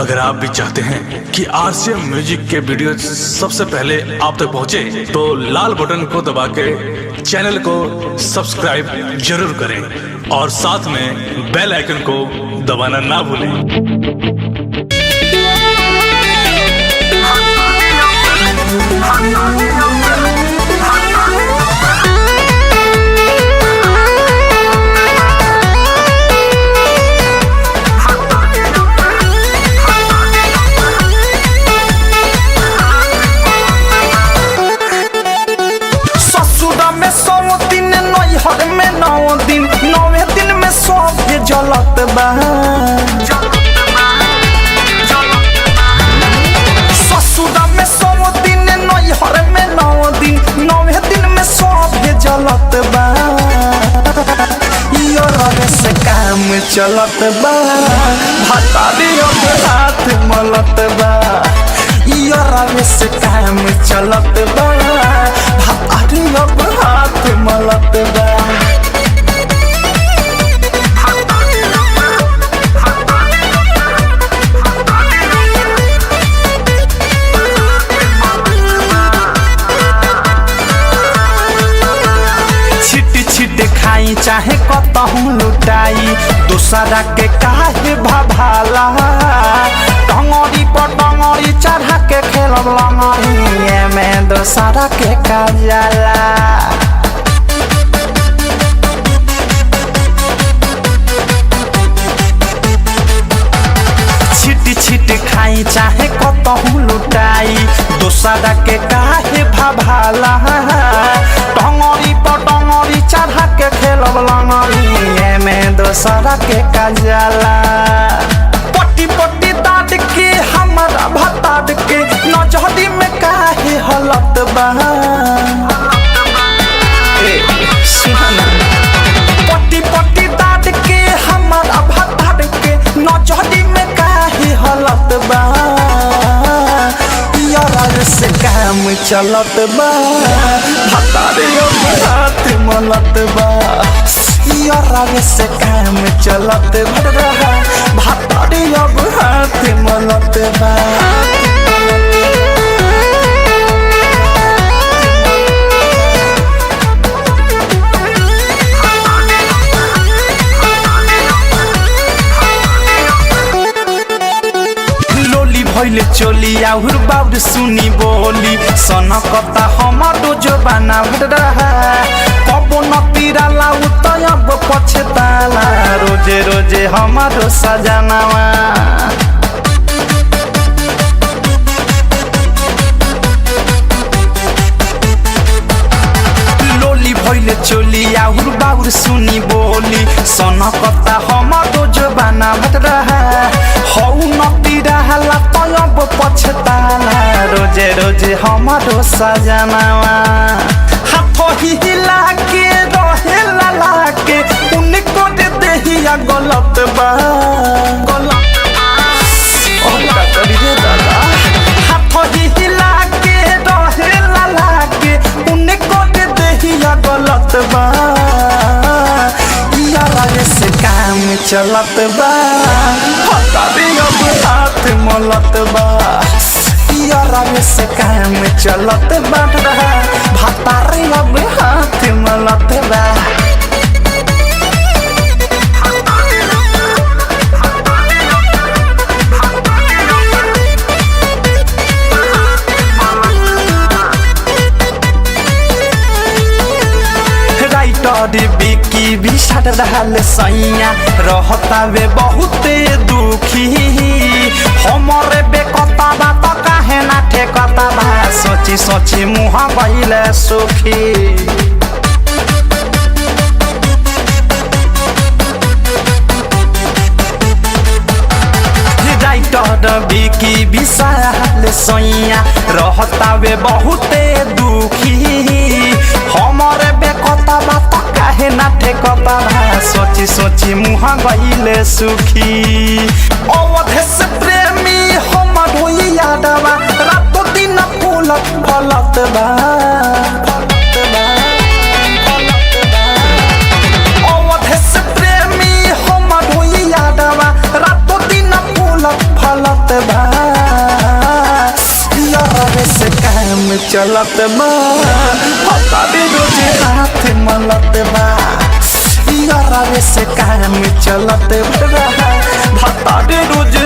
अगर आप भी चाहते हैं कि आरसीएम म्यूजिक के वीडियो सबसे पहले आप तक पहुंचे, तो लाल बटन को दबा के चैनल को सब्सक्राइब जरूर करें और साथ में बेल आइकन को दबाना ना भूलें। नौवे दिन में सब जलत बा। ससुरा में 100 दिन, नैहर में 9 दिन, 9वें दिन में सब जलत बा। रवे से काम चलत बा, भतारी हाथ मलत बा। रवे से काम चलत बा, भतारी हाथ मलत बा। खाई चाहे कतहूँ लुटाई, दूसरा के काहे भभाला। टंगड़ी पर टंगड़ी चढ़ा के खेलब लंगड़ी में दूसरा के काजला। छिटी छिटी खाई चाहे कतहूँ लुटाई, दूसरा के काहे भभाला। टंगड़ी पर टंगड़ी चढ़ा के खेलब लंगड़ी में दूसरा के काजला। पट्टी पट्टी दाद के हमारा भताद के नजहरी में काहे हलत बा। पट्टी पट्टी दाद के हमारा भताद के नजहरी में काहे हलत बा। से काम चलत बा, भतारी हाथ मलत बा। रवे से काम चलत बा, भतारी हाथ मलत बा। भइले चोली आउर बाउर सुनी बोली, सनकता हमारो जबाना रहा। कबो न पिराला उतयब पछताला, रोजे रोजे हमारो सजनावा। लोली भइले चोली आउर बाउर सुनी बोली, सनकता हमारो जबाना रहा। हौ न पिराला तयब पछताला, रोजे रोजे हमारो सजनावा। हाथ हिला के रहेला लाके, उनको दे देहिया गलत बा। हाथ हिला के रहेला लाके, उनको दे देहिया गलत बा। रवे से काम चलत बा, भतारी हाथ मलत बा। रवे से काम चलत बा, भतारी हाथ मलत बा। बिकी भी साट रहल सैया, रहता वे बहुते दुखी। हमरे बेकता बात काहे ना ठेकता बा, सोची सोची मुँह बैले सुखी। बिकी विशाल सैया, रहता वे बहुते दुखी। हमरे बेकता बात काहे ना ठेकता बा, सोची सोची मुँह गईले सुखी। अवधे से प्रेमी हमर यादवा, रातो दिन फूलत फलत बा। अवधे से प्रेमी हमर यादवा, रातो दिन फूलत फलत मलत बा यार से काम चलत बा भतारे रोज हाथ मलत बा यार से काम चलत बा भतारे रोज